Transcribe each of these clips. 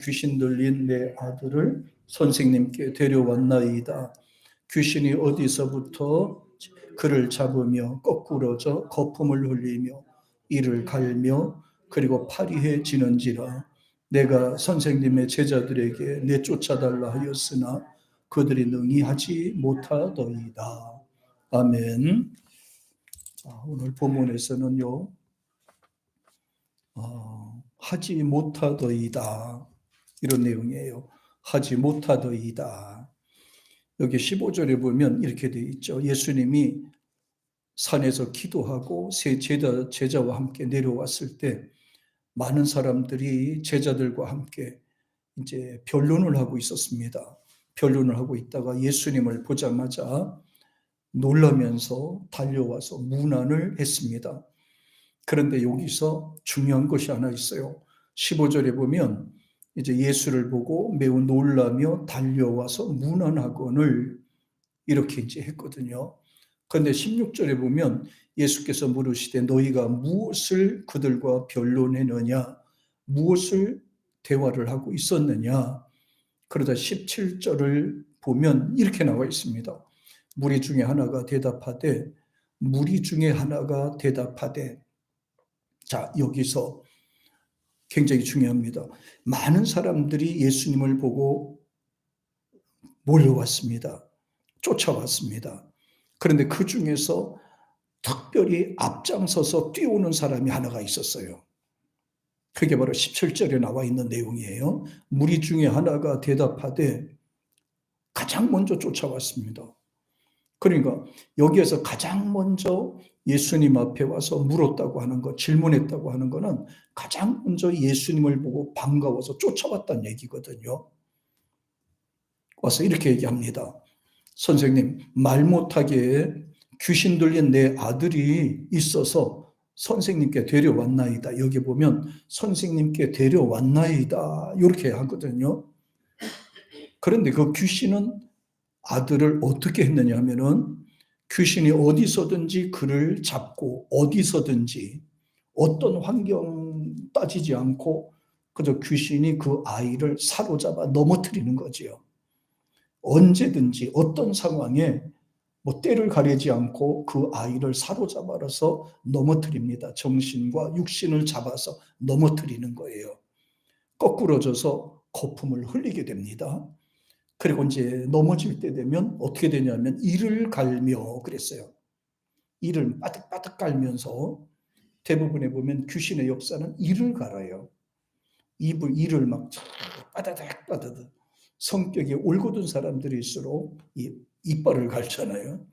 귀신 들린 내 아들을 선생님께 데려왔나이다. 귀신이 어디서부터 그를 잡으며 거꾸러져 거품을 흘리며 이를 갈며 그리고 파리해지는지라. 내가 선생님의 제자들에게 내쫓아달라 하였으나 그들이 능히 하지 못하더이다. 아멘. 오늘 본문에서는요, 하지 못하더이다, 이런 내용이에요. 하지 못하더이다. 여기 15절에 보면 이렇게 되어 있죠. 예수님이 산에서 기도하고 세 제자와 함께 내려왔을 때 많은 사람들이 제자들과 함께 이제 변론을 하고 있었습니다. 변론을 하고 있다가 예수님을 보자마자 놀라면서 달려와서 문안을 했습니다. 그런데 여기서 중요한 것이 하나 있어요. 15절에 보면 이제 예수를 보고 매우 놀라며 달려와서 문안하거늘 이렇게 이제 했거든요. 그런데 16절에 보면 예수께서 물으시되 너희가 무엇을 그들과 변론했느냐, 무엇을 대화를 하고 있었느냐. 그러다 17절을 보면 이렇게 나와 있습니다. 무리 중에 하나가 대답하되, 자, 여기서 굉장히 중요합니다. 많은 사람들이 예수님을 보고 몰려왔습니다. 쫓아왔습니다. 그런데 그 중에서 특별히 앞장서서 뛰어오는 사람이 하나가 있었어요. 그게 바로 17절에 나와 있는 내용이에요. 무리 중에 하나가 대답하되 가장 먼저 쫓아왔습니다. 그러니까 여기에서 가장 먼저 예수님 앞에 와서 물었다고 하는 것, 질문했다고 하는 것은 가장 먼저 예수님을 보고 반가워서 쫓아왔다는 얘기거든요. 와서 이렇게 얘기합니다. 선생님, 말 못하게 귀신 들린 내 아들이 있어서 선생님께 데려왔나이다. 여기 보면 선생님께 데려왔나이다, 이렇게 하거든요. 그런데 그 귀신은 아들을 어떻게 했느냐 하면은 귀신이 어디서든지 그를 잡고 어디서든지 어떤 환경 따지지 않고 그저 귀신이 그 아이를 사로잡아 넘어뜨리는 거지요. 언제든지 어떤 상황에 뭐 때를 가리지 않고 그 아이를 사로잡아서 넘어뜨립니다. 정신과 육신을 잡아서 넘어뜨리는 거예요. 거꾸러져서 거품을 흘리게 됩니다. 그리고 이제 넘어질 때 되면 어떻게 되냐면 이를 갈며 그랬어요. 이를 빠득빠득 갈면서 대부분에 보면 귀신의 역사는 이를 갈아요. 이를 막 빠다닥 성격이 올곧은 사람들일수록 이 이빨을 갈잖아요.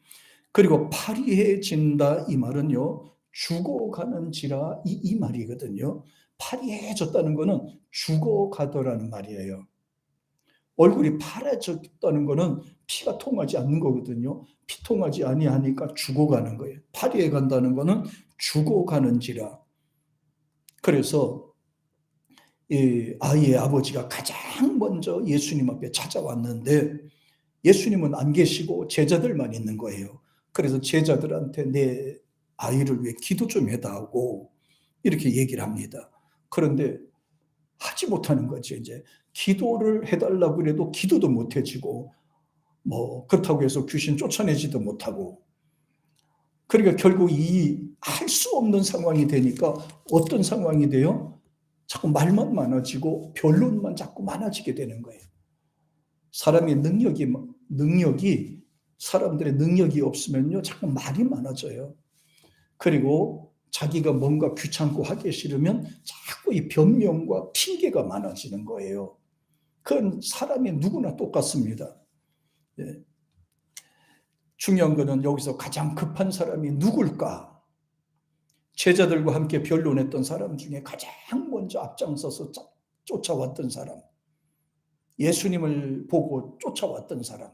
그리고 파리해진다, 이 말은요, 죽어가는지라 이 말이거든요. 파리해졌다는 거는 죽어가더라는 말이에요. 얼굴이 파래졌다는 거는 피가 통하지 않는 거거든요. 피 통하지 아니하니까 죽어가는 거예요. 파리해 간다는 거는 죽어가는지라. 그래서 이 아이의 아버지가 가장 먼저 예수님 앞에 찾아왔는데 예수님은 안 계시고 제자들만 있는 거예요. 그래서 제자들한테 내 아이를 위해 기도 좀 해달라고 이렇게 얘기를 합니다. 그런데 하지 못하는 거죠. 이제 기도를 해달라고 해도 기도도 못 해지고, 뭐 그렇다고 해서 귀신 쫓아내지도 못하고, 그러니까 결국 이 할 수 없는 상황이 되니까 어떤 상황이 돼요? 자꾸 말만 많아지고 변론만 자꾸 많아지게 되는 거예요. 사람의 능력이 사람들의 능력이 없으면요, 자꾸 말이 많아져요. 그리고 자기가 뭔가 귀찮고 하기 싫으면 자꾸 이 변명과 핑계가 많아지는 거예요. 그건 사람이 누구나 똑같습니다. 예. 중요한 것은 여기서 가장 급한 사람이 누굴까? 제자들과 함께 변론했던 사람 중에 가장 먼저 앞장서서 쫓아왔던 사람, 예수님을 보고 쫓아왔던 사람.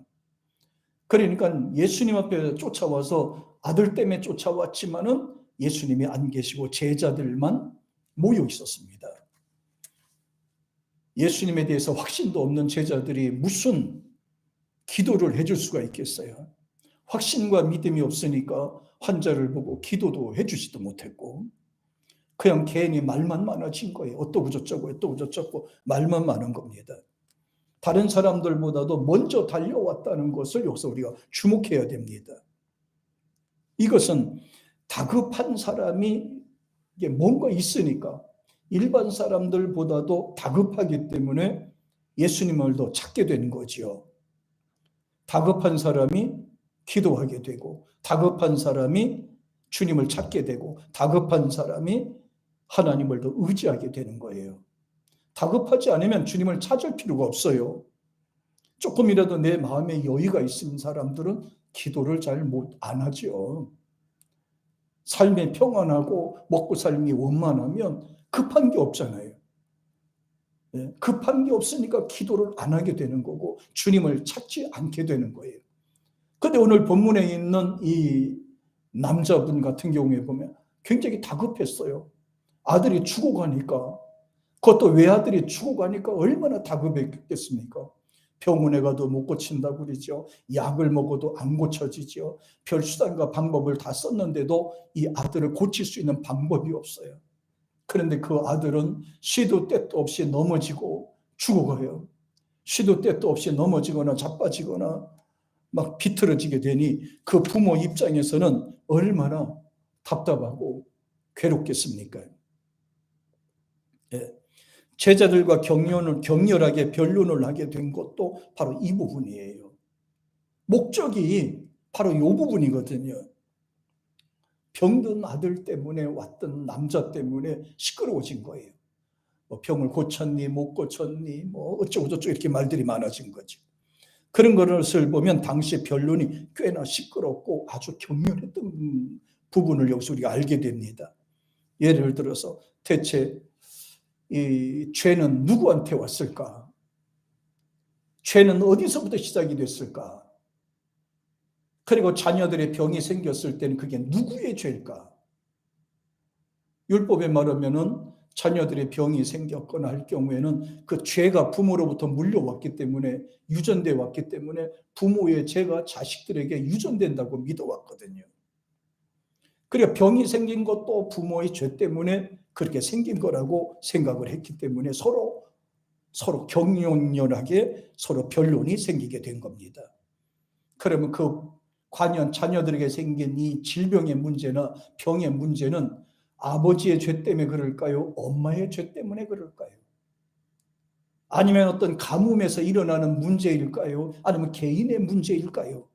그러니까 예수님 앞에 쫓아와서 아들 때문에 쫓아왔지만은 예수님이 안 계시고 제자들만 모여 있었습니다. 예수님에 대해서 확신도 없는 제자들이 무슨 기도를 해줄 수가 있겠어요? 확신과 믿음이 없으니까 환자를 보고 기도도 해주지도 못했고, 그냥 괜히 말만 많아진 거예요. 어떠고 저쩌고 어떠고 저쩌고 말만 많은 겁니다. 다른 사람들보다도 먼저 달려왔다는 것을 여기서 우리가 주목해야 됩니다. 이것은 다급한 사람이 이게 뭔가 있으니까 일반 사람들보다도 다급하기 때문에 예수님을 더 찾게 되는 거지요. 다급한 사람이 기도하게 되고, 다급한 사람이 주님을 찾게 되고, 다급한 사람이 하나님을 더 의지하게 되는 거예요. 다급하지 않으면 주님을 찾을 필요가 없어요. 조금이라도 내 마음에 여유가 있는 사람들은 기도를 잘 안 하죠. 삶이 평안하고 먹고 살기 원만하면 급한 게 없잖아요. 급한 게 없으니까 기도를 안 하게 되는 거고 주님을 찾지 않게 되는 거예요. 그런데 오늘 본문에 있는 이 남자분 같은 경우에 보면 굉장히 다급했어요. 아들이 죽어가니까, 그것도 외아들이 죽어가니까 얼마나 다급했겠습니까? 병원에 가도 못 고친다고 그러죠. 약을 먹어도 안 고쳐지죠. 별 수단과 방법을 다 썼는데도 이 아들을 고칠 수 있는 방법이 없어요. 그런데 그 아들은 시도 때도 없이 넘어지고 죽어가요. 시도 때도 없이 넘어지거나 자빠지거나 막 비틀어지게 되니 그 부모 입장에서는 얼마나 답답하고 괴롭겠습니까? 예. 제자들과 격렬하게 변론을 하게 된 것도 바로 이 부분이에요. 목적이 바로 이 부분이거든요. 병든 아들 때문에 왔던 남자 때문에 시끄러워진 거예요. 뭐 병을 고쳤니 못 고쳤니 뭐 어쩌고 저쩌고 이렇게 말들이 많아진 거죠. 그런 것을 보면 당시 변론이 꽤나 시끄럽고 아주 격렬했던 부분을 여기서 우리가 알게 됩니다. 예를 들어서 대체 이 죄는 누구한테 왔을까? 죄는 어디서부터 시작이 됐을까? 그리고 자녀들의 병이 생겼을 때는 그게 누구의 죄일까? 율법에 말하면은 자녀들의 병이 생겼거나 할 경우에는 그 죄가 부모로부터 물려왔기 때문에, 유전되어 왔기 때문에 부모의 죄가 자식들에게 유전된다고 믿어왔거든요. 그리고 병이 생긴 것도 부모의 죄 때문에 그렇게 생긴 거라고 생각을 했기 때문에 서로 격렬하게 서로 변론이 생기게 된 겁니다. 그러면 그 과연 자녀들에게 생긴 이 질병의 문제나 병의 문제는 아버지의 죄 때문에 그럴까요? 엄마의 죄 때문에 그럴까요? 아니면 어떤 가뭄에서 일어나는 문제일까요? 아니면 개인의 문제일까요?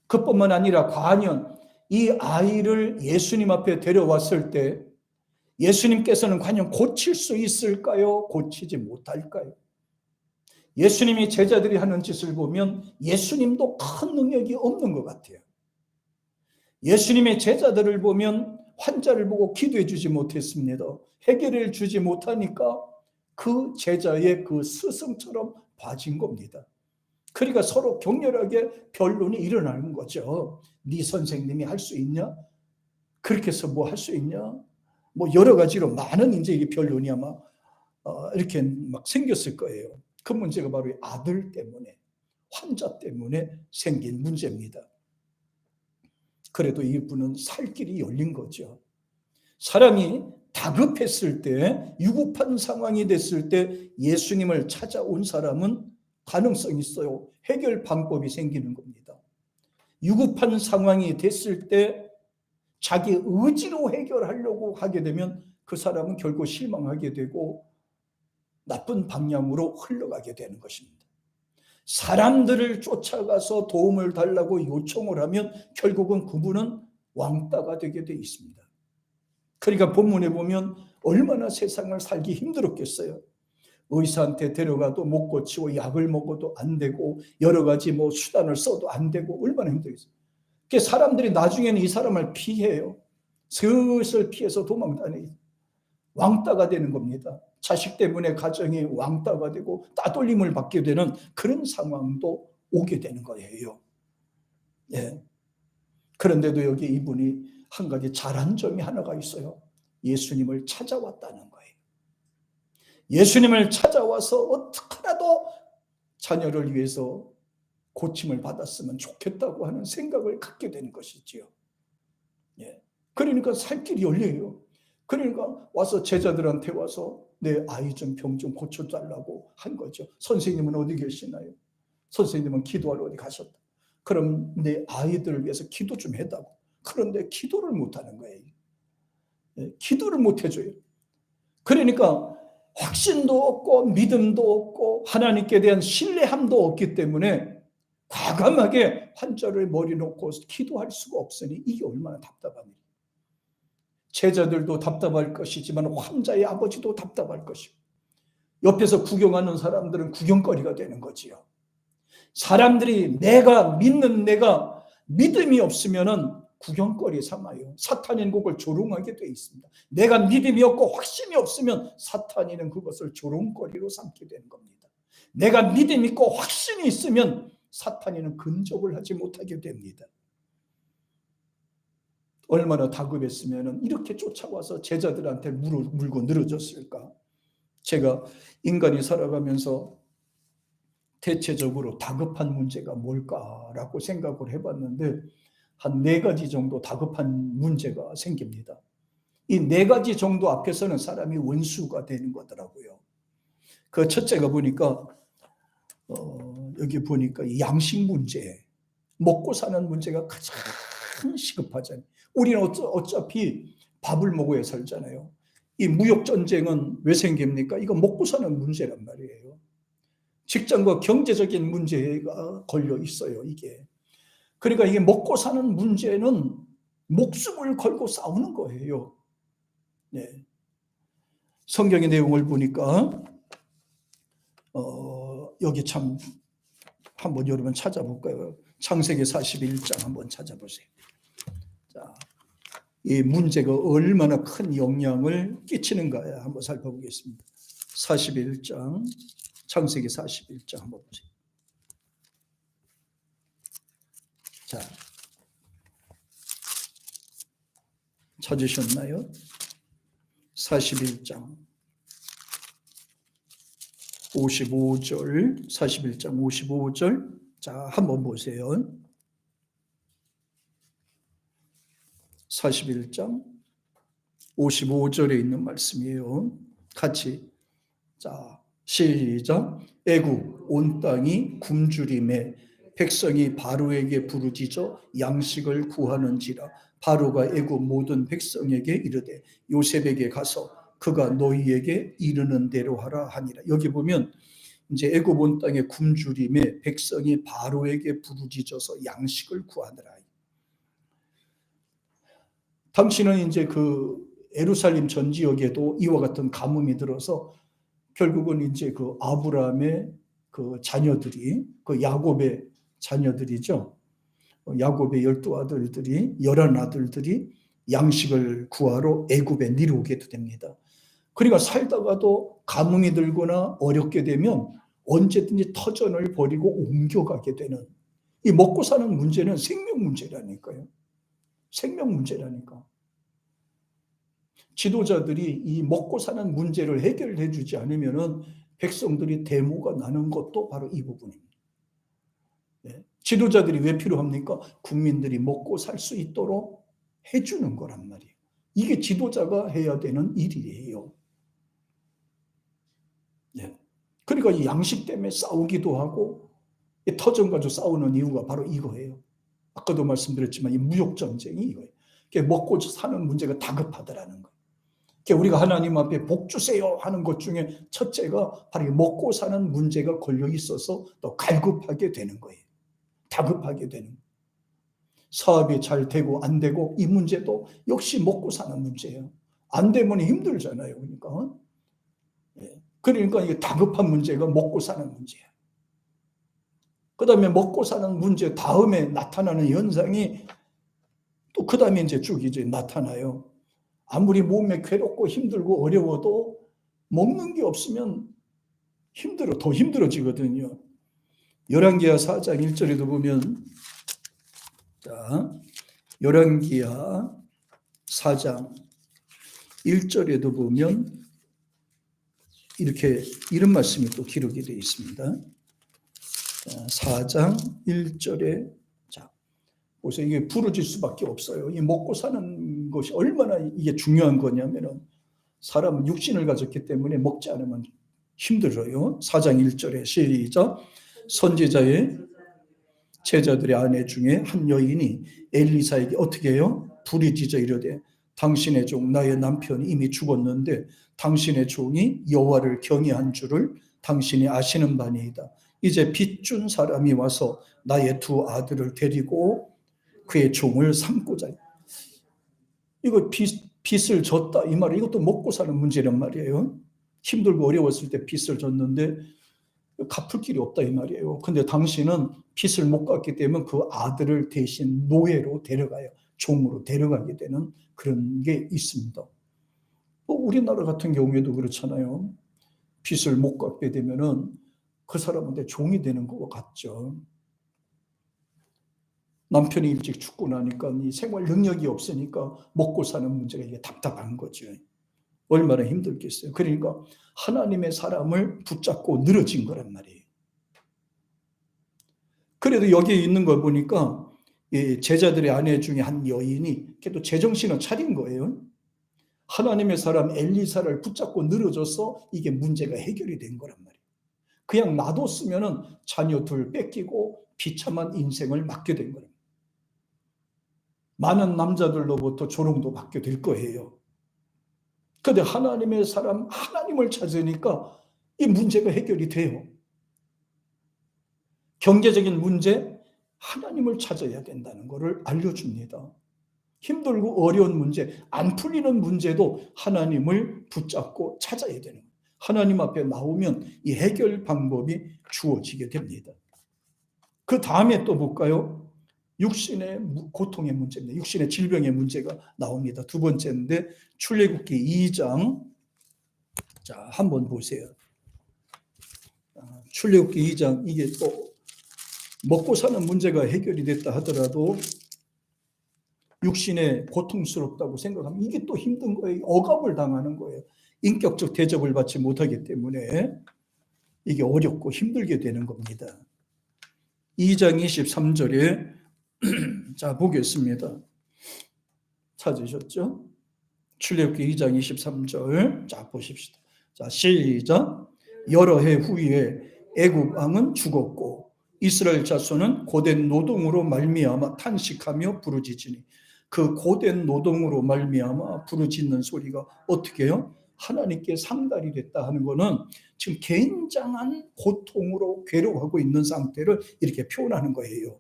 그뿐만 아니라 과연 이 아이를 예수님 앞에 데려왔을 때 예수님께서는 과연 고칠 수 있을까요? 고치지 못할까요? 예수님이 제자들이 하는 짓을 보면 예수님도 큰 능력이 없는 것 같아요. 예수님의 제자들을 보면 환자를 보고 기도해 주지 못했습니다. 해결해 주지 못하니까 그 제자의 그 스승처럼 봐진 겁니다. 그러니까 서로 격렬하게 변론이 일어나는 거죠. 네 선생님이 할 수 있냐? 그렇게 해서 뭐 할 수 있냐? 뭐 여러 가지로 많은 이제 이게 변론이 아마 이렇게 막 생겼을 거예요. 그 문제가 바로 아들 때문에, 환자 때문에 생긴 문제입니다. 그래도 이분은 살 길이 열린 거죠. 사람이 다급했을 때, 위급한 상황이 됐을 때 예수님을 찾아온 사람은 가능성이 있어요. 해결 방법이 생기는 겁니다. 위급한 상황이 됐을 때 자기 의지로 해결하려고 하게 되면 그 사람은 결국 실망하게 되고 나쁜 방향으로 흘러가게 되는 것입니다. 사람들을 쫓아가서 도움을 달라고 요청을 하면 결국은 그분은 왕따가 되게 돼 있습니다. 그러니까 본문에 보면 얼마나 세상을 살기 힘들었겠어요. 의사한테 데려가도 못 고치고 약을 먹어도 안 되고 여러 가지 뭐 수단을 써도 안 되고 얼마나 힘들겠어요. 그래서 사람들이 나중에는 이 사람을 피해요. 슬슬 피해서 도망다니고 왕따가 되는 겁니다. 자식 때문에 가정이 왕따가 되고 따돌림을 받게 되는 그런 상황도 오게 되는 거예요. 예. 그런데도 여기 이분이 한 가지 잘한 점이 하나가 있어요. 예수님을 찾아왔다는 거예요. 예수님을 찾아와서 어떻게라도 자녀를 위해서 고침을 받았으면 좋겠다고 하는 생각을 갖게 된 것이지요. 예. 그러니까 살 길이 열려요. 그러니까 와서 제자들한테 와서 내 아이 좀 병 좀 고쳐달라고 한 거죠. 선생님은 어디 계시나요? 선생님은 기도하러 어디 가셨다. 그럼 내 아이들을 위해서 기도 좀 해다고. 그런데 기도를 못하는 거예요. 기도를 못 해줘요. 그러니까 확신도 없고 믿음도 없고 하나님께 대한 신뢰함도 없기 때문에 과감하게 환자를 머리 놓고 기도할 수가 없으니 이게 얼마나 답답합니까? 제자들도 답답할 것이지만 환자의 아버지도 답답할 것이고 옆에서 구경하는 사람들은 구경거리가 되는 거지요. 사람들이 내가 믿음이 없으면은 구경거리 삼아요. 사탄인 그걸 조롱하게 돼 있습니다. 내가 믿음이 없고 확신이 없으면 사탄이는 그것을 조롱거리로 삼게 되는 겁니다. 내가 믿음 있고 확신이 있으면 사탄이는 근접을 하지 못하게 됩니다. 얼마나 다급했으면 이렇게 쫓아와서 제자들한테 물고 늘어졌을까? 제가 인간이 살아가면서 대체적으로 다급한 문제가 뭘까라고 생각을 해봤는데 한 4가지 정도 다급한 문제가 생깁니다. 이 4가지 정도 앞에서는 사람이 원수가 되는 거더라고요. 그 첫째가 보니까 여기 보니까 양식 문제, 먹고 사는 문제가 가장 시급하잖아요. 우리는 어차피 밥을 먹어야 살잖아요. 이 무역 전쟁은 왜 생깁니까? 이거 먹고 사는 문제란 말이에요. 직장과 경제적인 문제가 걸려 있어요, 이게. 그러니까 이게 먹고 사는 문제는 목숨을 걸고 싸우는 거예요. 네. 성경의 내용을 보니까 여기 참 한번 여러분 찾아볼까요? 창세기 41장 한번 찾아보세요. 자, 이 문제가 얼마나 큰 영향을 끼치는가 한번 살펴보겠습니다. 41장, 창세기 41장 한번 보세요. 자, 찾으셨나요? 41장 55절, 41장 55절. 자, 한번 보세요. 41장 55절에 있는 말씀이에요. 같이. 자, 시작. 애굽 온 땅이 굶주림에 백성이 바로에게 부르짖어 양식을 구하는지라. 바로가 애굽 모든 백성에게 이르되 요셉에게 가서 그가 너희에게 이르는 대로 하라 하니라. 여기 보면 이제 애굽 온 땅의 굶주림에 백성이 바로에게 부르짖어서 양식을 구하더라. 당시는 이제 그 예루살렘 전 지역에도 이와 같은 가뭄이 들어서 결국은 이제 그 아브라함의 그 자녀들이, 그 야곱의 자녀들이죠. 야곱의 12아들들이, 11아들들이 양식을 구하러 애굽에 내려오게 됩니다. 그러니까 살다가도 가뭄이 들거나 어렵게 되면 언제든지 터전을 버리고 옮겨가게 되는, 이 먹고 사는 문제는 생명 문제라니까요. 생명 문제라니까. 지도자들이 이 먹고 사는 문제를 해결해 주지 않으면 백성들이 데모가 나는 것도 바로 이 부분입니다. 네. 지도자들이 왜 필요합니까? 국민들이 먹고 살 수 있도록 해주는 거란 말이에요. 이게 지도자가 해야 되는 일이에요. 네. 그러니까 이 양식 때문에 싸우기도 하고 터전 가지고 싸우는 이유가 바로 이거예요. 아까도 말씀드렸지만 이 무역 전쟁이 이거예요. 먹고 사는 문제가 다급하더라는 거예요. 우리가 하나님 앞에 복 주세요 하는 것 중에 첫째가 바로 먹고 사는 문제가 걸려 있어서 또 갈급하게 되는 거예요. 다급하게 되는 거예요. 사업이 잘 되고 안 되고 이 문제도 역시 먹고 사는 문제예요. 안 되면 힘들잖아요. 그러니까 이게 다급한 문제가 먹고 사는 문제예요. 그 다음에 먹고 사는 문제 다음에 나타나는 현상이 또 그 다음에 이제 쭉 이제 나타나요. 아무리 몸에 괴롭고 힘들고 어려워도 먹는 게 없으면 더 힘들어지거든요. 열왕기하 4장 1절에도 보면, 자, 열왕기하 4장 1절에도 보면 이런 말씀이 또 기록이 되어 있습니다. 4장 1절에 그래서 이게 부러질 수밖에 없어요. 이 먹고 사는 것이 얼마나 이게 중요한 거냐면은 사람은 육신을 가졌기 때문에 먹지 않으면 힘들어요. 4장 1절에 시작. 선지자의 제자들의 아내 중에 한 여인이 엘리사에게 어떻게 해요? 부르짖어 이르되 당신의 종 나의 남편이 이미 죽었는데 당신의 종이 여호와를 경외한 줄을 당신이 아시는 바니이다. 이제 빚준 사람이 와서 나의 두 아들을 데리고 그의 종을 삼고자. 이거 빚을 졌다 이 말이 이것도 먹고 사는 문제란 말이에요. 힘들고 어려웠을 때 빚을 졌는데 갚을 길이 없다 이 말이에요. 근데 당신은 빚을 못 갚기 때문에 그 아들을 대신 노예로 데려가요. 종으로 데려가게 되는 그런 게 있습니다. 우리나라 같은 경우에도 그렇잖아요. 빚을 못 갚게 되면은 그 사람한테 종이 되는 것 같죠. 남편이 일찍 죽고 나니까 이 생활 능력이 없으니까 먹고 사는 문제가 이게 답답한 거죠. 얼마나 힘들겠어요. 그러니까 하나님의 사람을 붙잡고 늘어진 거란 말이에요. 그래도 여기에 있는 걸 보니까 제자들의 아내 중에 한 여인이 그래도 제정신을 차린 거예요. 하나님의 사람 엘리사를 붙잡고 늘어져서 이게 문제가 해결이 된 거란 말이에요. 그냥 놔뒀으면은 자녀 둘 뺏기고 비참한 인생을 맞게 된 거예요. 많은 남자들로부터 조롱도 받게 될 거예요. 그런데 하나님의 사람, 하나님을 찾으니까 이 문제가 해결이 돼요. 경제적인 문제, 하나님을 찾아야 된다는 것을 알려줍니다. 힘들고 어려운 문제, 안 풀리는 문제도 하나님을 붙잡고 찾아야 되는 거예요. 하나님 앞에 나오면 이 해결 방법이 주어지게 됩니다. 그 다음에 또 볼까요? 육신의 고통의 문제입니다. 육신의 질병의 문제가 나옵니다. 두 번째인데 출애굽기 2장 자 한번 보세요. 출애굽기 2장 이게 또 먹고 사는 문제가 해결이 됐다 하더라도 육신에 고통스럽다고 생각하면 이게 또 힘든 거예요. 억압을 당하는 거예요. 인격적 대접을 받지 못하기 때문에 이게 어렵고 힘들게 되는 겁니다. 2장 23절에 자 보겠습니다. 찾으셨죠? 출애굽기 2장 23절 자 보십시다. 자 시작. 여러 해 후에 애굽 왕은 죽었고 이스라엘 자손은 고된 노동으로 말미암아 탄식하며 부르짖으니 그 고된 노동으로 말미암아 부르짖는 소리가 어떻게 해요? 하나님께 상달이 됐다 하는 것은 지금 굉장한 고통으로 괴로워하고 있는 상태를 이렇게 표현하는 거예요.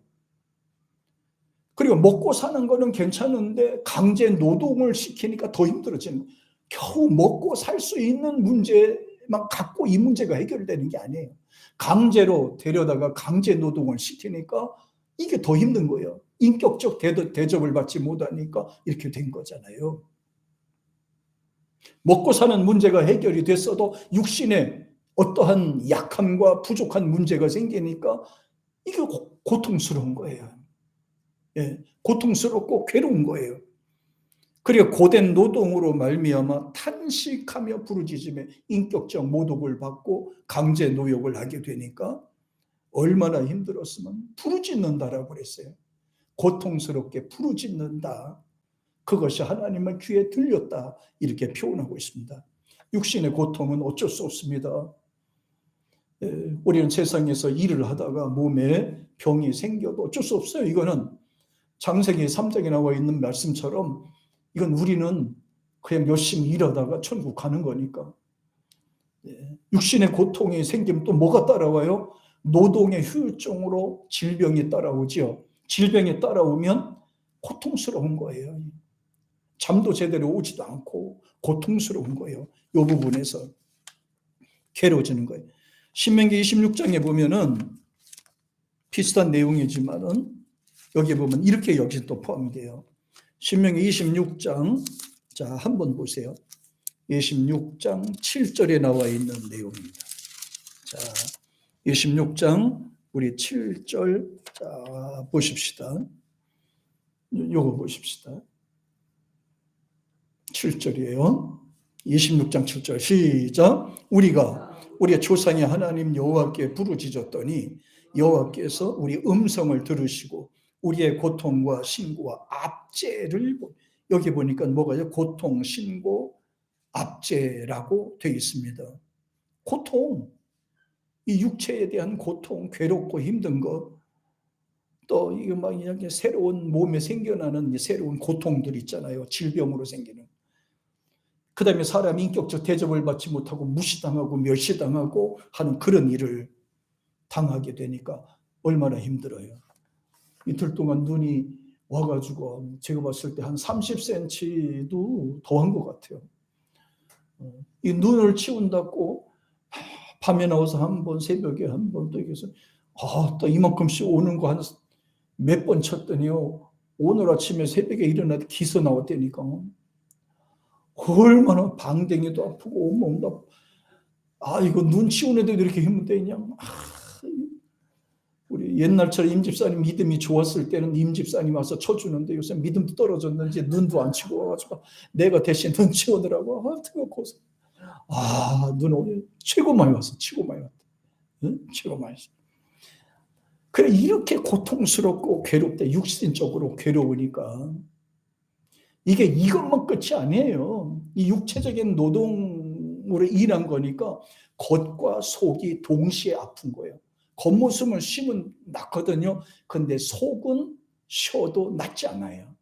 그리고 먹고 사는 거는 괜찮은데 강제 노동을 시키니까 더 힘들어지는 거예요. 겨우 먹고 살 수 있는 문제만 갖고 이 문제가 해결되는 게 아니에요. 강제로 데려다가 강제 노동을 시키니까 이게 더 힘든 거예요. 인격적 대접을 받지 못하니까 이렇게 된 거잖아요. 먹고 사는 문제가 해결이 됐어도 육신에 어떠한 약함과 부족한 문제가 생기니까 이게 고통스러운 거예요. 예, 고통스럽고 괴로운 거예요. 그리고 고된 노동으로 말미암아 탄식하며 부르짖으며 인격적 모독을 받고 강제 노역을 하게 되니까 얼마나 힘들었으면 부르짖는다라고 그랬어요. 고통스럽게 부르짖는다. 그것이 하나님의 귀에 들렸다. 이렇게 표현하고 있습니다. 육신의 고통은 어쩔 수 없습니다. 우리는 세상에서 일을 하다가 몸에 병이 생겨도 어쩔 수 없어요. 이거는 창세기 3장에 나와 있는 말씀처럼 이건 우리는 그냥 열심히 일하다가 천국 가는 거니까. 육신의 고통이 생기면 또 뭐가 따라와요? 노동의 효율성으로 질병이 따라오죠. 질병이 따라오면 고통스러운 거예요. 잠도 제대로 오지도 않고 고통스러운 거예요. 이 부분에서 괴로워지는 거예요. 신명기 26장에 보면은 비슷한 내용이지만은 여기 보면 이렇게 여기 또 포함돼요. 신명기 26장 자 한번 보세요. 26장 7절에 나와 있는 내용입니다. 자 26장 우리 7절 자 보십시다. 요거 보십시다. 7절이에요. 26장 7절 시작. 우리가 우리의 조상의 하나님 여호와께 부르짖었더니 여호와께서 우리 음성을 들으시고 우리의 고통과 신고와 압제를 여기 보니까 뭐가요? 고통, 신고, 압제라고 되어 있습니다. 고통, 이 육체에 대한 고통, 괴롭고 힘든 것, 또 이거 막 이렇게 새로운 몸에 생겨나는 새로운 고통들 있잖아요. 질병으로 생기는. 그다음에 사람이 인격적 대접을 받지 못하고 무시당하고 멸시당하고 하는 그런 일을 당하게 되니까 얼마나 힘들어요. 이틀 동안 눈이 와가지고 제가 봤을 때 한 30cm도 더한 것 같아요. 이 눈을 치운다고 밤에 나와서 한 번, 새벽에 한 번, 또 이래서 또 이만큼씩 오는 거 한 몇 번 쳤더니요. 오늘 아침에 새벽에 일어나도 기서 나왔다니까. 얼마나 방댕이도 아프고 온몸도 아프고. 이거 눈 치우는데도 이렇게 힘을 떼냐. 우리 옛날처럼 임집사님 믿음이 좋았을 때는 임집사님 와서 쳐주는데 요새 믿음도 떨어졌는지 눈도 안 치고 와가지고 내가 대신 눈 치우느라고 뜨거워 고생. 눈 오늘 최고 많이 왔어. 최고 많이 왔다. 응? 최고 많이 왔어. 그래 이렇게 고통스럽고 괴롭다. 육신적으로 괴로우니까 이게 이것만 끝이 아니에요. 이 육체적인 노동으로 일한 거니까 겉과 속이 동시에 아픈 거예요. 겉모습은 쉬면 낫거든요. 근데 속은 쉬어도 낫지 않아요.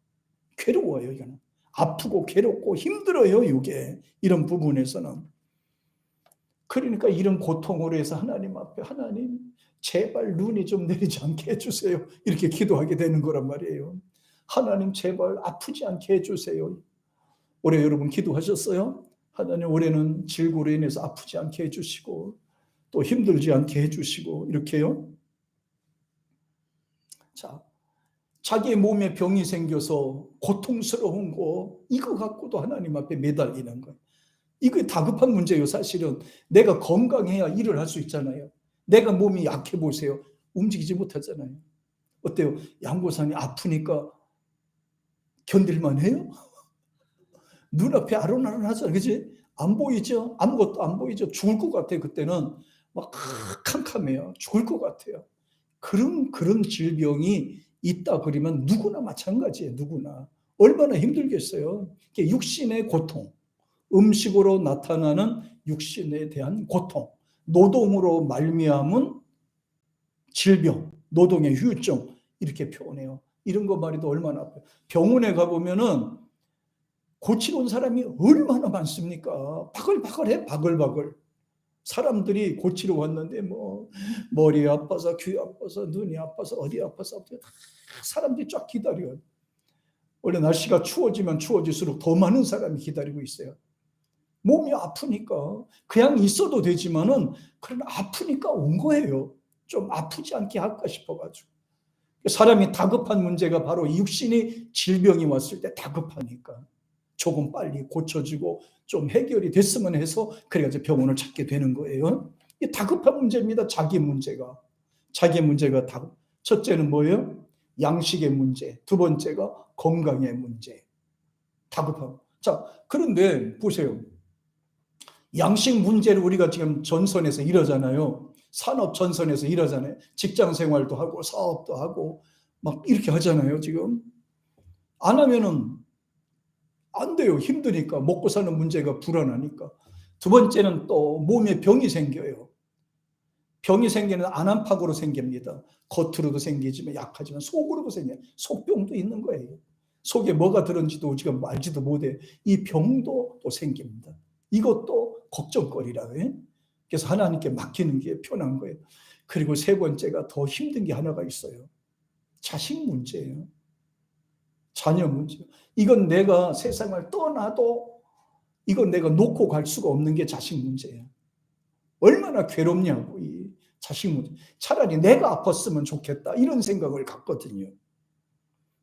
괴로워요. 이거는 아프고 괴롭고 힘들어요. 이게 이런 부분에서는. 그러니까 이런 고통으로 해서 하나님 앞에 하나님 제발 눈이 좀 내리지 않게 해주세요. 이렇게 기도하게 되는 거란 말이에요. 하나님 제발 아프지 않게 해주세요. 올해 여러분 기도하셨어요? 하나님 올해는 질고로 인해서 아프지 않게 해주시고 또 힘들지 않게 해주시고 이렇게요. 자, 자기의 몸에 병이 생겨서 고통스러운 거 이거 갖고도 하나님 앞에 매달리는 거예요. 이거 다급한 문제예요. 사실은 내가 건강해야 일을 할 수 있잖아요. 내가 몸이 약해 보세요. 움직이지 못하잖아요. 어때요? 양고사님 아프니까 견딜만 해요? 눈앞에 아른아른하잖아요. 그지? 안 보이죠? 아무것도 안 보이죠? 죽을 것 같아요. 그때는 막 캄캄해요. 죽을 것 같아요. 그런 질병이 있다 그러면 누구나 마찬가지예요. 누구나. 얼마나 힘들겠어요. 육신의 고통, 음식으로 나타나는 육신에 대한 고통, 노동으로 말미암은 질병, 노동의 후유증 이렇게 표현해요. 이런 거 말해도 얼마나 아파요. 병원에 가보면은 고치러 온 사람이 얼마나 많습니까? 바글바글해, 바글바글. 사람들이 고치러 왔는데 뭐 머리 아파서 귀 아파서 눈이 아파서 어디 아파서 사람들이 쫙 기다려요. 원래 날씨가 추워지면 추워질수록 더 많은 사람이 기다리고 있어요. 몸이 아프니까 그냥 있어도 되지만은 그러나 아프니까 온 거예요. 좀 아프지 않게 할까 싶어가지고. 사람이 다급한 문제가 바로 육신이 질병이 왔을 때 다급하니까 조금 빨리 고쳐지고 좀 해결이 됐으면 해서 그래가지고 병원을 찾게 되는 거예요. 이 다급한 문제입니다. 자기 문제가 첫째는 뭐예요? 양식의 문제. 두 번째가 건강의 문제. 다급함. 자, 그런데 보세요. 양식 문제를 우리가 지금 전선에서 이러잖아요. 산업 전선에서 일하잖아요. 직장 생활도 하고 사업도 하고 막 이렇게 하잖아요. 지금 안 하면은 안 돼요. 힘드니까 먹고 사는 문제가 불안하니까. 두 번째는 또 몸에 병이 생겨요. 병이 생기는 안암팍으로 생깁니다. 겉으로도 생기지만 약하지만 속으로도 생겨요. 속병도 있는 거예요. 속에 뭐가 들었는지도 지금 알지도 못해. 이 병도 또 생깁니다. 이것도 걱정거리라고요. 그래서 하나님께 맡기는 게 편한 거예요. 그리고 세 번째가 더 힘든 게 하나가 있어요. 자식 문제예요. 자녀 문제. 이건 내가 세상을 떠나도 이건 내가 놓고 갈 수가 없는 게 자식 문제예요. 얼마나 괴롭냐고 이 자식 문제. 차라리 내가 아팠으면 좋겠다 이런 생각을 갖거든요.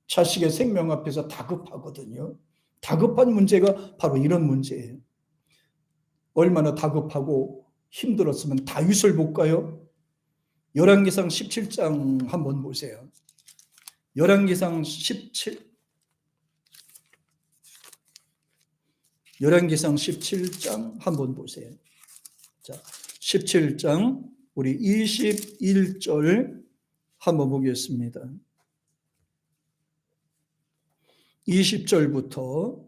자식의 생명 앞에서 다급하거든요. 다급한 문제가 바로 이런 문제예요. 얼마나 다급하고 힘들었으면 다윗을 볼까요? 열왕기상 17장 한번 보세요. 열왕기상 17장 한번 보세요. 자, 17장 우리 21절 한번 보겠습니다. 20절부터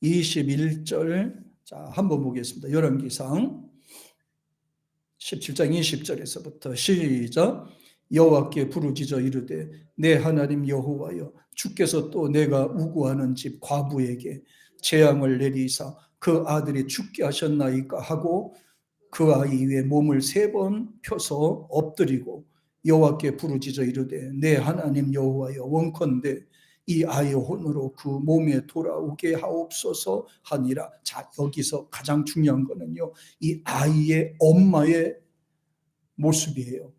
21절, 자, 한번 보겠습니다. 열왕기상 17장 20절에서부터 시작. 여호와께 부르짖어 이르되 내 하나님 여호와여, 주께서 또 내가 우구하는 집 과부에게 재앙을 내리사 그 아들이 죽게 하셨나이까 하고 그 아이 위에 몸을 3번 펴서 엎드리고 여호와께 부르짖어 이르되 내 하나님 여호와여, 원컨대 이 아이의 혼으로 그 몸에 돌아오게 하옵소서 하니라. 자, 여기서 가장 중요한 거는요, 이 아이의 엄마의 모습이에요.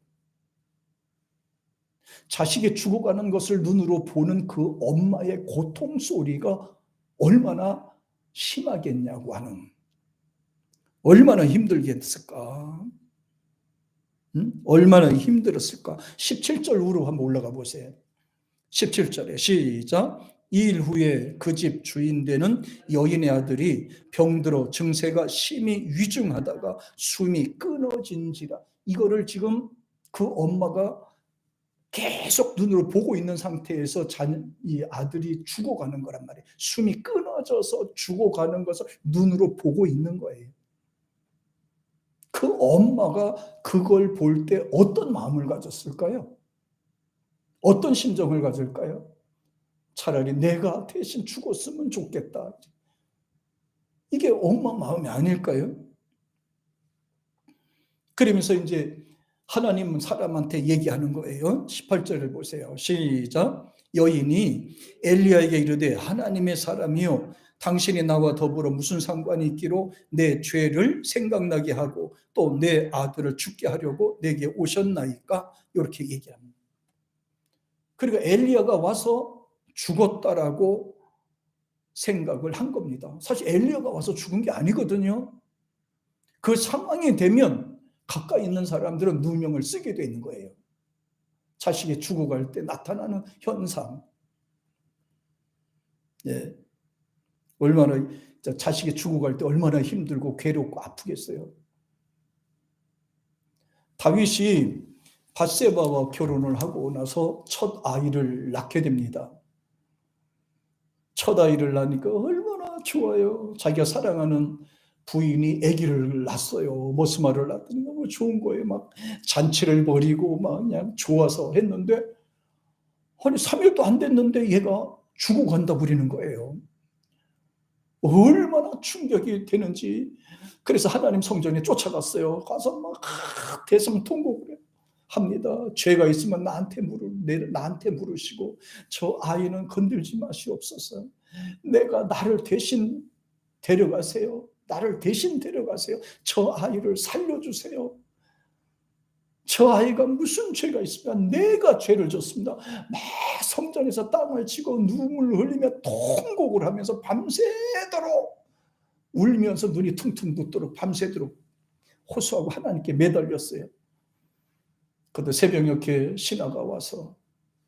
자식이 죽어가는 것을 눈으로 보는 그 엄마의 고통 소리가 얼마나 심하겠냐고 하는, 얼마나 힘들겠을까? 얼마나 힘들었을까? 17절 후로 한번 올라가 보세요. 17절에 시작. 2일 후에 그 집 주인 되는 여인의 아들이 병들어 증세가 심히 위중하다가 숨이 끊어진지라. 이거를 지금 그 엄마가 계속 눈으로 보고 있는 상태에서 이 아들이 죽어가는 거란 말이에요. 숨이 끊어져서 죽어가는 것을 눈으로 보고 있는 거예요. 그 엄마가 그걸 볼 때 어떤 마음을 가졌을까요? 어떤 심정을 가질까요? 차라리 내가 대신 죽었으면 좋겠다. 이게 엄마 마음이 아닐까요? 그러면서 이제 하나님은 사람한테 얘기하는 거예요. 18절을 보세요. 시작. 여인이 엘리야에게 이르되 하나님의 사람이요, 당신이 나와 더불어 무슨 상관이 있기로 내 죄를 생각나게 하고 또 내 아들을 죽게 하려고 내게 오셨나이까? 이렇게 얘기합니다. 그러니까 엘리야가 와서 죽었다라고 생각을 한 겁니다. 사실 엘리야가 와서 죽은 게 아니거든요. 그 상황이 되면 가까이 있는 사람들은 누명을 쓰게 되는 거예요. 자식이 죽어갈 때 나타나는 현상. 예. 얼마나, 자식이 죽어갈 때 얼마나 힘들고 괴롭고 아프겠어요. 다윗이 밧세바와 결혼을 하고 나서 첫 아이를 낳게 됩니다. 첫 아이를 낳으니까 얼마나 좋아요. 자기가 사랑하는 부인이 아기를 낳았어요. 머스마를 낳더니 너무 좋은 거예요. 막 잔치를 벌이고 막 그냥 좋아서 했는데, 아니 3일도 안 됐는데 얘가 죽어간다 부리는 거예요. 얼마나 충격이 되는지. 그래서 하나님 성전에 쫓아갔어요. 가서 막 대성통곡을 합니다. 죄가 있으면 나한테 물으시고 저 아이는 건들지 마시옵소서. 나를 대신 데려가세요. 나를 대신 데려가세요. 저 아이를 살려주세요. 저 아이가 무슨 죄가 있으면 내가 죄를 졌습니다. 막 성전에서 땅을 치고 눈물을 흘리며 통곡을 하면서 밤새도록 울면서 눈이 퉁퉁 붓도록 밤새도록 호소하고 하나님께 매달렸어요. 그때 새벽녘에 신하가 와서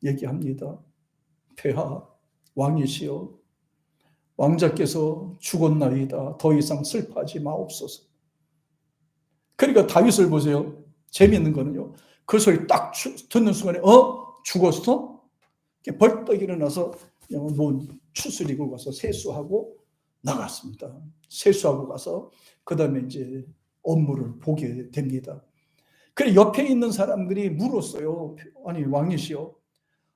얘기합니다. 폐하, 왕이시여, 왕자께서 죽었나이다. 더 이상 슬퍼하지 마옵소서. 그러니까 다윗을 보세요. 재미있는 거는요, 그 소리 딱 듣는 순간에 죽었어? 벌떡 일어나서 뭐 추스리고 가서 세수하고 나갔습니다. 세수하고 가서 그 다음에 이제 업무를 보게 됩니다. 그래 옆에 있는 사람들이 물었어요. 아니 왕이시여,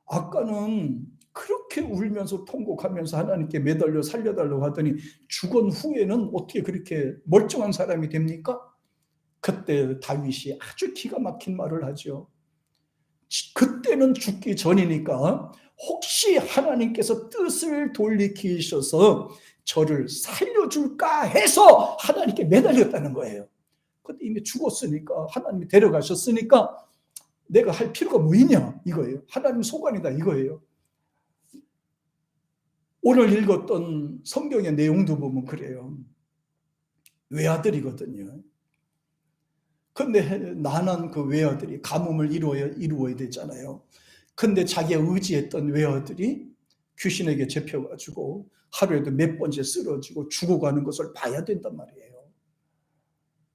아까는 그렇게 울면서 통곡하면서 하나님께 매달려 살려달라고 하더니 죽은 후에는 어떻게 그렇게 멀쩡한 사람이 됩니까? 그때 다윗이 아주 기가 막힌 말을 하죠. 그때는 죽기 전이니까 혹시 하나님께서 뜻을 돌이키셔서 저를 살려줄까 해서 하나님께 매달렸다는 거예요. 근데 이미 죽었으니까, 하나님이 데려가셨으니까 내가 할 필요가 뭐 있냐 이거예요. 하나님 소관이다 이거예요. 오늘 읽었던 성경의 내용도 보면 그래요. 외아들이거든요. 근데 나는 그 외아들이 가뭄을 이루어야 되잖아요. 근데 자기가 의지했던 외아들이 귀신에게 잡혀가지고 하루에도 몇 번째 쓰러지고 죽어가는 것을 봐야 된단 말이에요.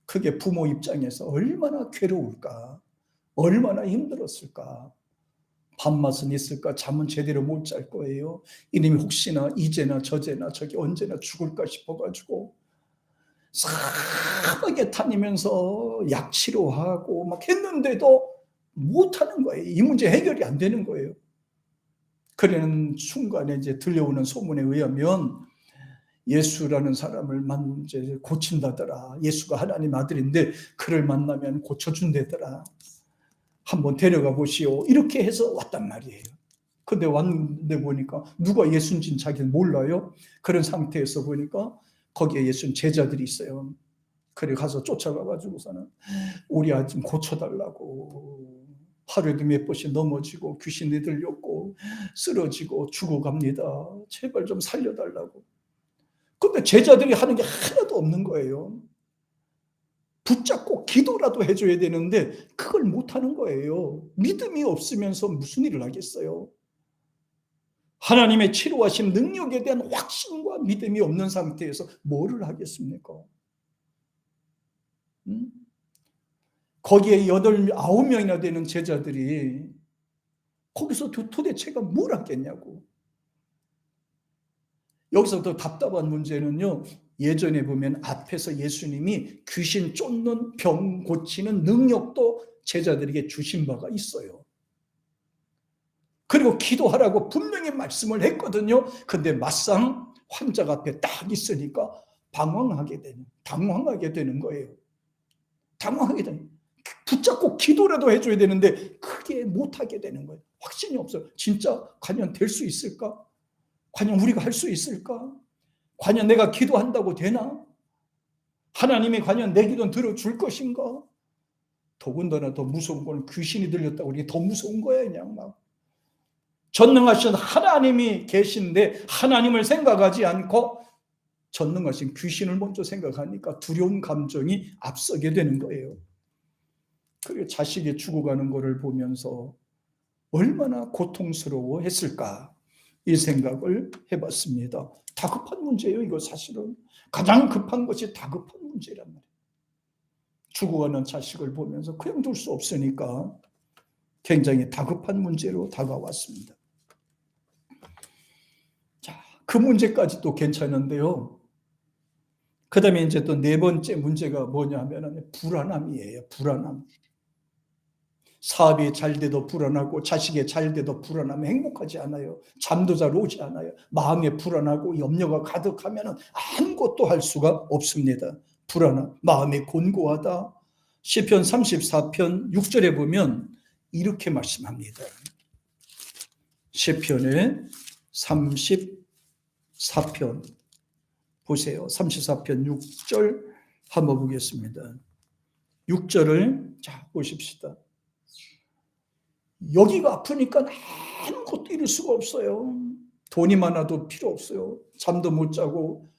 그게 부모 입장에서 얼마나 괴로울까, 얼마나 힘들었을까. 밥맛은 있을까? 잠은 제대로 못 잘 거예요. 이놈이 혹시나 이제나 저제나 저기 언제나 죽을까 싶어가지고 싸하게 다니면서 약 치료하고 막 했는데도 못하는 거예요. 이 문제 해결이 안 되는 거예요. 그러는 순간에 이제 들려오는 소문에 의하면 예수라는 사람을 이제 고친다더라. 예수가 하나님 아들인데 그를 만나면 고쳐준다더라. 한번 데려가 보시오. 이렇게 해서 왔단 말이에요. 근데 왔는데 보니까 누가 예수인지는 자기는 몰라요. 그런 상태에서 보니까 거기에 예수님 제자들이 있어요. 그래 가서 쫓아가가지고서는 우리 아들 좀 고쳐달라고. 하루에도 몇 번씩 넘어지고 귀신이 들렸고 쓰러지고 죽어갑니다. 제발 좀 살려달라고. 근데 제자들이 하는 게 하나도 없는 거예요. 붙잡고 기도라도 해줘야 되는데 그걸 못하는 거예요. 믿음이 없으면서 무슨 일을 하겠어요. 하나님의 치료하신 능력에 대한 확신과 믿음이 없는 상태에서 뭐를 하겠습니까? 거기에 9명이나 되는 제자들이 거기서 도대체가 뭘 하겠냐고. 여기서 더 답답한 문제는요, 예전에 보면 앞에서 예수님이 귀신 쫓는 병 고치는 능력도 제자들에게 주신 바가 있어요. 그리고 기도하라고 분명히 말씀을 했거든요. 근데 막상 환자가 앞에 딱 있으니까 당황하게 되는 거예요. 당황하게 되는. 붙잡고 기도라도 해줘야 되는데 그게 못하게 되는 거예요. 확신이 없어요. 진짜 과연 될 수 있을까? 과연 우리가 할 수 있을까? 과연 내가 기도한다고 되나? 하나님이 과연 내 기도는 들어줄 것인가? 더군다나 더 무서운 건 귀신이 들렸다고 이게 더 무서운 거야. 그냥 막 전능하신 하나님이 계신데 하나님을 생각하지 않고 전능하신 귀신을 먼저 생각하니까 두려운 감정이 앞서게 되는 거예요. 그리고 자식이 죽어가는 것을 보면서 얼마나 고통스러워했을까 이 생각을 해봤습니다. 다급한 문제예요. 이거 사실은 가장 급한 것이 다급한 문제란 말이에요. 죽어가는 자식을 보면서 그냥 둘 수 없으니까 굉장히 다급한 문제로 다가왔습니다. 자, 그 문제까지도 괜찮은데요. 그 다음에 이제 또 네 번째 문제가 뭐냐 하면 불안함이에요. 불안함. 사업이 잘 돼도 불안하고 자식이 잘 돼도 불안하면 행복하지 않아요. 잠도 잘 오지 않아요. 마음에 불안하고 염려가 가득하면 아무것도 할 수가 없습니다. 불안함, 마음이 곤고하다. 시편 34편 6절에 보면 이렇게 말씀합니다. 시편의 34편 보세요. 34편 6절 한번 보겠습니다. 6절을 자 보십시다. 여기가 아프니까 아무것도 이룰 수가 없어요. 돈이 많아도 필요 없어요. 잠도 못 자고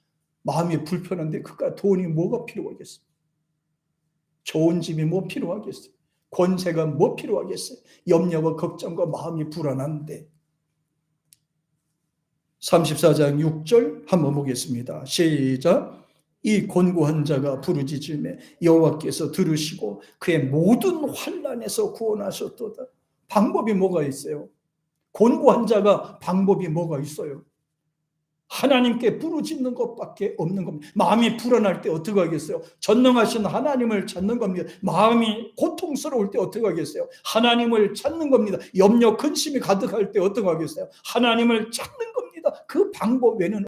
마음이 불편한데 그까 돈이 뭐가 필요하겠어요? 좋은 집이 뭐 필요하겠어요? 권세가 뭐 필요하겠어요? 염려와 걱정과 마음이 불안한데 34장 6절 한번 보겠습니다. 시작. 이 곤고한 자가 부르짖음에 여호와께서 들으시고 그의 모든 환난에서 구원하셨도다. 방법이 뭐가 있어요? 곤고한 자가 방법이 뭐가 있어요? 하나님께 부르짖는 것밖에 없는 겁니다. 마음이 불안할 때 어떻게 하겠어요? 전능하신 하나님을 찾는 겁니다. 마음이 고통스러울 때 어떻게 하겠어요? 하나님을 찾는 겁니다. 염려 근심이 가득할 때 어떻게 하겠어요? 하나님을 찾는 겁니다. 그 방법 외에는